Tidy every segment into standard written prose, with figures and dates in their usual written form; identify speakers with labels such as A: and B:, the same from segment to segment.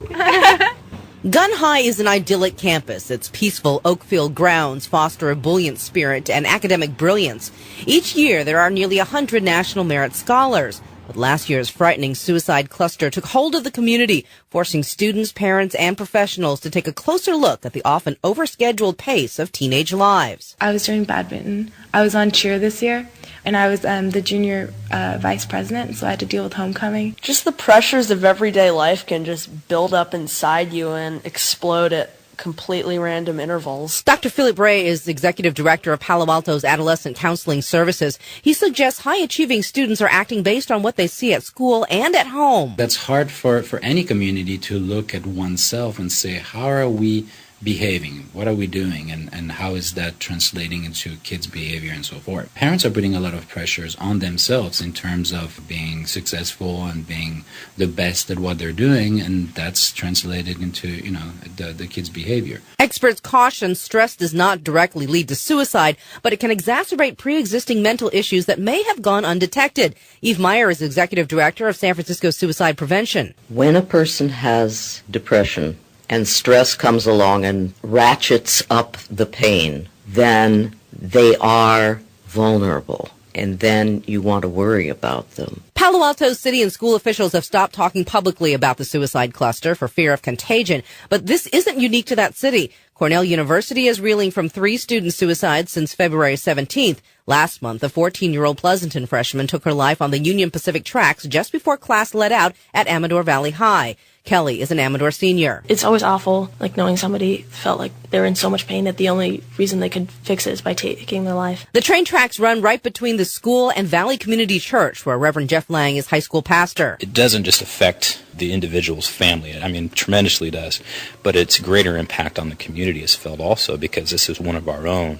A: Gun High is an idyllic campus. Its peaceful Oakfield grounds foster a buoyant spirit and academic brilliance. Each year, there are nearly 100 National Merit Scholars. But last year's frightening suicide cluster took hold of the community, forcing students, parents, and professionals to take a closer look at the often overscheduled pace of teenage lives.
B: I was doing badminton. I was on cheer this year, and I was the junior vice president, so I had to deal with homecoming.
C: Just the pressures of everyday life can just build up inside you and explode at completely random intervals.
A: Dr. Philip Ray is executive director of Palo Alto's Adolescent Counseling Services. He suggests high-achieving students are acting based on what they see at school and at home.
D: That's hard for any community to look at oneself and say, how are we behaving? What are we doing? And how is that translating into kids' behavior and so forth? Parents are putting a lot of pressures on themselves in terms of being successful and being the best at what they're doing, and that's translated into, the kids' behavior.
A: Experts caution stress does not directly lead to suicide, but it can exacerbate pre-existing mental issues that may have gone undetected. Eve Meyer is executive director of San Francisco Suicide Prevention.
E: When a person has depression, and stress comes along and ratchets up the pain, then they are vulnerable, and then you want to worry about them.
A: Palo Alto city and school officials have stopped talking publicly about the suicide cluster for fear of contagion, but this isn't unique to that city. Cornell University is reeling from 3 student suicides since February 17th. Last month, a 14-year-old Pleasanton freshman took her life on the Union Pacific tracks just before class let out at Amador Valley High. Kelly is an Amador senior.
F: It's always awful, knowing somebody felt like they're in so much pain that the only reason they could fix it is by taking their life.
A: The train tracks run right between the school and Valley Community Church, where Reverend Jeff Lang is high school pastor.
G: It doesn't just affect the individual's family. Tremendously does. But its greater impact on the community is felt also because this is one of our own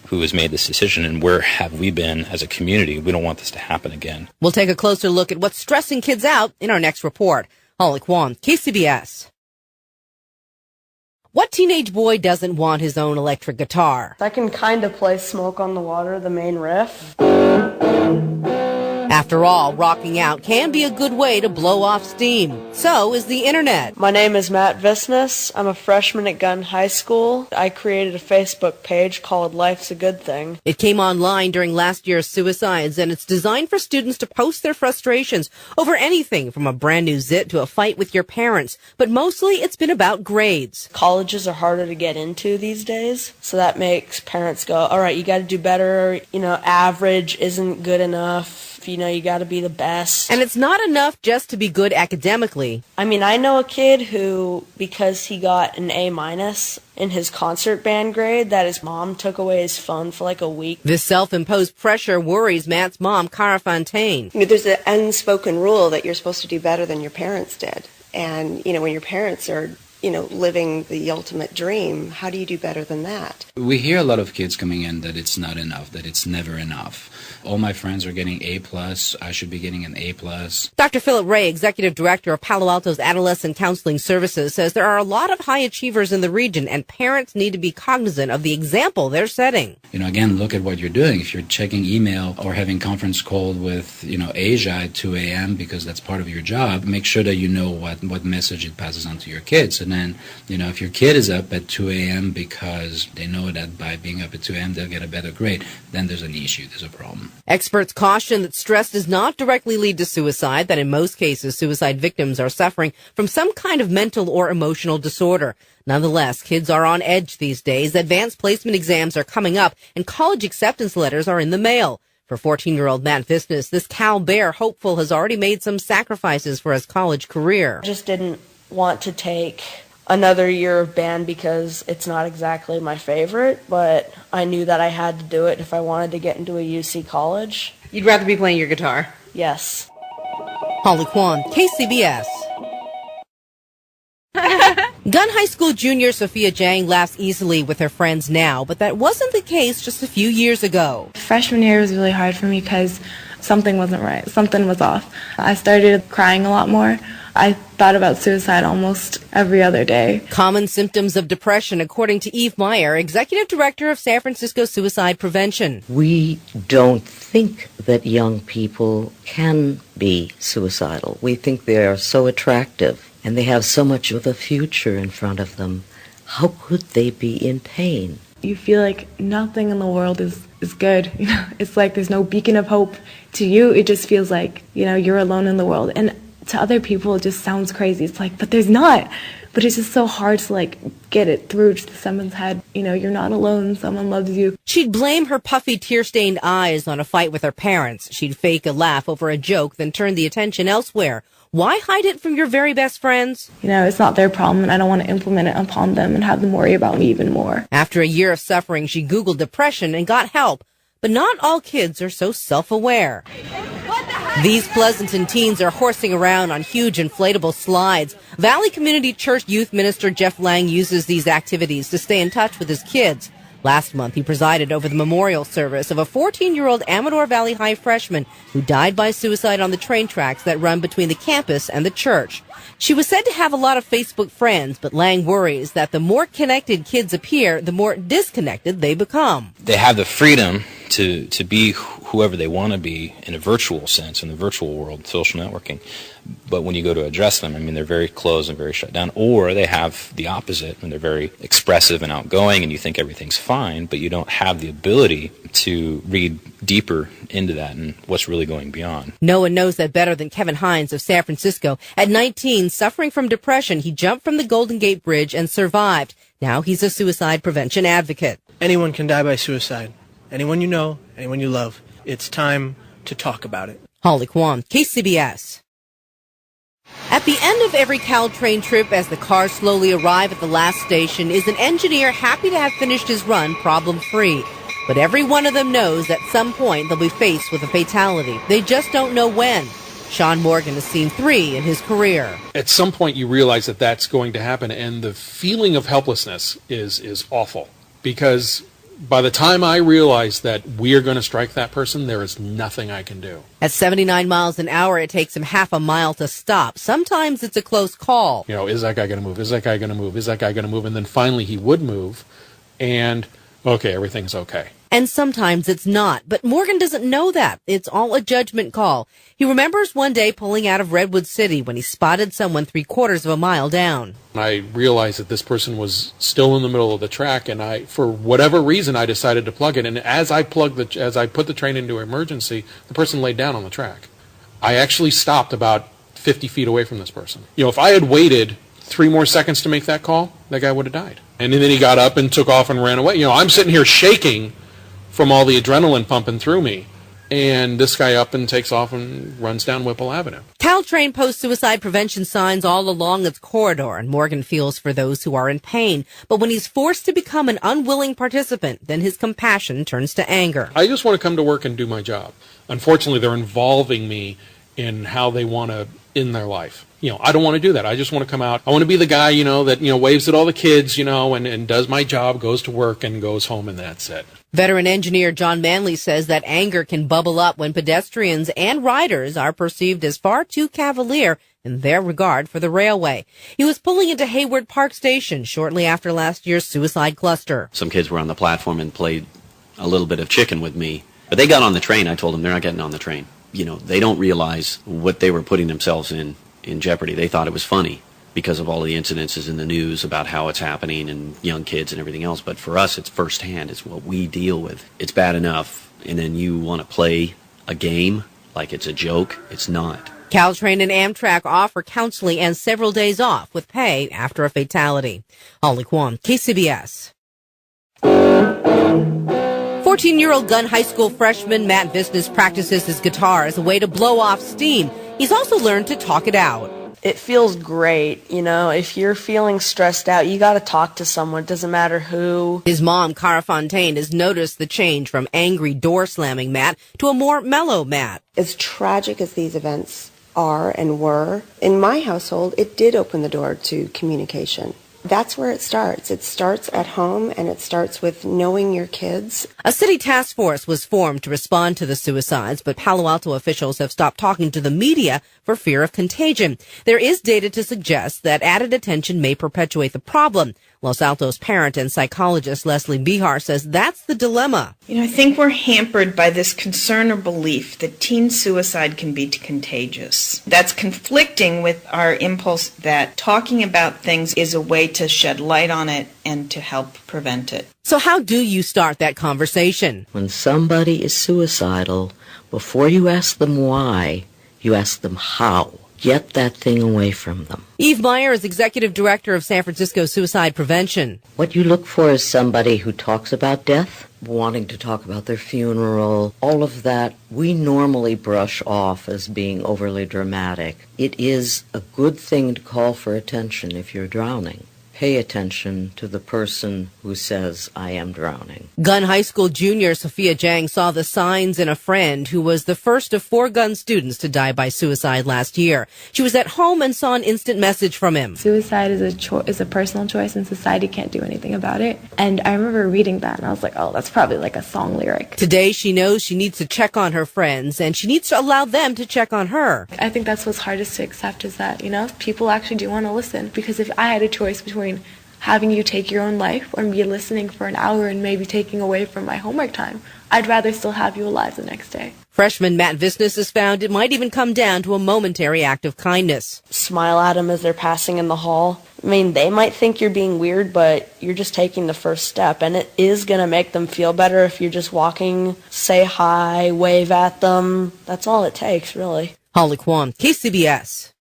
G: who has made this decision, and where have we been as a community? We don't want this to happen again.
A: We'll take a closer look at what's stressing kids out in our next report. Quan, KCBS. What teenage boy doesn't want his own electric guitar?
C: I can kind of play Smoke on the Water, the main riff.
A: After all, rocking out can be a good way to blow off steam. So is the internet.
C: My name is Matt Visness. I'm a freshman at Gunn High School. I created a Facebook page called Life's a Good Thing.
A: It came online during last year's suicides, and it's designed for students to post their frustrations over anything from a brand new zit to a fight with your parents. But mostly it's been about grades.
C: Colleges are harder to get into these days, so that makes parents go, all right, you got to do better. Average isn't good enough. You got to be the best.
A: And it's not enough just to be good academically.
C: I know a kid who, because he got an A- in his concert band grade, that his mom took away his phone for a week.
A: This self-imposed pressure worries Matt's mom, Cara Fontaine.
H: There's an unspoken rule that you're supposed to do better than your parents did. And, when your parents are living the ultimate dream, how do you do better than that?
D: We hear a lot of kids coming in that it's not enough, that it's never enough. All my friends are getting A+, I should be getting an A+.
A: Dr. Philip Ray, executive director of Palo Alto's Adolescent Counseling Services, says there are a lot of high achievers in the region, and parents need to be cognizant of the example they're setting.
D: Again, look at what you're doing. If you're checking email or having conference call with, Asia at 2 a.m. because that's part of your job, make sure that you know what message it passes on to your kids. And then, if your kid is up at 2 a.m. because they know that by being up at 2 a.m. they'll get a better grade, then there's an issue, there's a problem.
A: Experts caution that stress does not directly lead to suicide, that in most cases suicide victims are suffering from some kind of mental or emotional disorder. Nonetheless, kids are on edge these days. Advanced placement exams are coming up, and college acceptance letters are in the mail. For 14-year-old Matt Visness, this Cal Bear hopeful has already made some sacrifices for his college career.
C: I just didn't want to take another year of band because it's not exactly my favorite, but I knew that I had to do it if I wanted to get into a UC college.
A: You'd rather be playing your guitar?
C: Yes.
A: Quan, KCBS. Gunn High School junior Sophia Jang laughs easily with her friends now, but that wasn't the case just a few years ago.
B: Freshman year was really hard for me because something wasn't right. Something was off. I started crying a lot more. I thought about suicide almost every other day.
A: Common symptoms of depression, according to Eve Meyer, executive director of San Francisco Suicide Prevention.
E: We don't think that young people can be suicidal. We think they are so attractive. and they have so much of the future in front of them. How could they be in pain?
B: You feel like nothing in the world is good. You know, it's like there's no beacon of hope. To you, it just feels like, you know, you're alone in the world. And to other people, it just sounds crazy. It's like, but there's not. But it's just so hard to, like, get it through to someone's head. You know, you're not alone. Someone loves you.
A: She'd blame her puffy, tear-stained eyes on a fight with her parents. She'd fake a laugh over a joke, then turn the attention elsewhere. Why hide it from your very best friends?
B: You know, it's not their problem, and I don't want to implement it upon them and have them worry about me even more.
A: After a year of suffering, she Googled depression and got help. But not all kids are so self-aware. These Pleasanton teens are horsing around on huge inflatable slides. Valley Community Church Youth Minister Jeff Lang uses these activities to stay in touch with his kids. Last month, he presided over the memorial service of a 14-year-old Amador Valley High freshman who died by suicide on the train tracks that run between the campus and the church. She was said to have a lot of Facebook friends, but Lang worries that the more connected kids appear, the more disconnected they become.
G: They have the freedom to be whoever they want to be in a virtual sense, in the virtual world, social networking. But when you go to address them, I mean, they're very closed and very shut down. Or they have the opposite, and they're very expressive and outgoing, and you think everything's fine, but you don't have the ability to read deeper into that and what's really going beyond.
A: No one knows that better than Kevin Hines of San Francisco. At 19, suffering from depression, he jumped from the Golden Gate Bridge and survived. Now he's a suicide prevention advocate.
I: Anyone can die by suicide. Anyone you know, anyone you love. It's time to talk about it.
A: Holly Quan, KCBS. At the end of every Caltrain trip, as the cars slowly arrive at the last station, is an engineer happy to have finished his run problem-free. But every one of them knows at some point they'll be faced with a fatality. They just don't know when. Sean Morgan has seen 3 in his career.
J: At some point you realize that that's going to happen, and the feeling of helplessness is awful. Because by the time I realize that we are going to strike that person, there is nothing I can do.
A: At 79 miles an hour, it takes him half a mile to stop. Sometimes it's a close call.
J: You know, is that guy going to move? Is that guy going to move? Is that guy going to move? And then finally he would move, and okay, everything's okay.
A: And sometimes it's not. But Morgan doesn't know that. It's all a judgment call. He remembers one day pulling out of Redwood City when he spotted someone 3/4 of a mile down.
J: I realized that this person was still in the middle of the track, and for whatever reason, I decided to plug it. And as I put the train into emergency, the person laid down on the track. I actually stopped about 50 feet away from this person. You know, if I had waited 3 more seconds to make that call, that guy would have died. And then he got up and took off and ran away. You know, I'm sitting here shaking from all the adrenaline pumping through me. And this guy up and takes off and runs down Whipple Avenue.
A: Caltrain posts suicide prevention signs all along its corridor, and Morgan feels for those who are in pain. But when he's forced to become an unwilling participant, then his compassion turns to anger.
J: I just want to come to work and do my job. Unfortunately, they're involving me in how they want to end their life. You know, I don't want to do that. I just want to come out. I want to be the guy, you know, that, you know, waves at all the kids, you know, and does my job, goes to work, and goes home, and that's it.
A: Veteran engineer John Manley says that anger can bubble up when pedestrians and riders are perceived as far too cavalier in their regard for the railway. He was pulling into Hayward Park Station shortly after last year's suicide cluster.
K: Some kids were on the platform and played a little bit of chicken with me. But they got on the train. I told them they're not getting on the train. You know, they don't realize what they were putting themselves in jeopardy. They thought it was funny because of all the incidences in the news about how it's happening and young kids and everything else. But for us, it's firsthand. It's what we deal with. It's bad enough. And then you want to play a game like it's a joke. It's not.
A: Caltrain and Amtrak offer counseling and several days off with pay after a fatality. Holly Quan, KCBS. 14-year-old Gun High School freshman Matt Visnes practices his guitar as a way to blow off steam. He's also learned to talk it out.
C: It feels great, you know, if you're feeling stressed out, you got to talk to someone. It doesn't matter who.
A: His mom, Cara Fontaine, has noticed the change from angry door-slamming Matt to a more mellow Matt.
H: As tragic as these events are and were, in my household, it did open the door to communication. That's where it starts. It starts at home, and it starts with knowing your kids.
A: A city task force was formed to respond to the suicides, but Palo Alto officials have stopped talking to the media for fear of contagion. There is data to suggest that added attention may perpetuate the problem. Los Altos parent and psychologist Leslie Bihar says that's the dilemma.
L: You know, I think we're hampered by this concern or belief that teen suicide can be contagious. that's conflicting with our impulse that talking about things is a way to shed light on it and to help prevent it.
A: So how do you start that conversation?
E: When somebody is suicidal, before you ask them why, you ask them how. Get that thing away from them.
A: Eve Meyer is executive director of San Francisco Suicide Prevention.
E: What you look for is somebody who talks about death, wanting to talk about their funeral, all of that we normally brush off as being overly dramatic. It is a good thing to call for attention if you're drowning. Pay attention to the person who says, I am drowning.
A: Gun High School junior Sophia Jang saw the signs in a friend who was the first of 4 gun students to die by suicide last year. She was at home and saw an instant message from him.
B: Suicide is a personal choice, and society can't do anything about it. And I remember reading that, and I was like, oh, that's probably like a song lyric.
A: Today, she knows she needs to check on her friends, and she needs to allow them to check on her.
B: I think that's what's hardest to accept is that, people actually do want to listen. Because if I had a choice between having you take your own life or me listening for an hour and maybe taking away from my homework time, I'd rather still have you alive the next day.
A: Freshman Matt Visnus has found it might even come down to a momentary act of kindness.
C: Smile at them as they're passing in the hall. I mean, they might think you're being weird, but you're just taking the first step, and it is going to make them feel better if you're just walking, say hi, wave at them. That's all it takes, really.
A: Holly Quan, KCBS.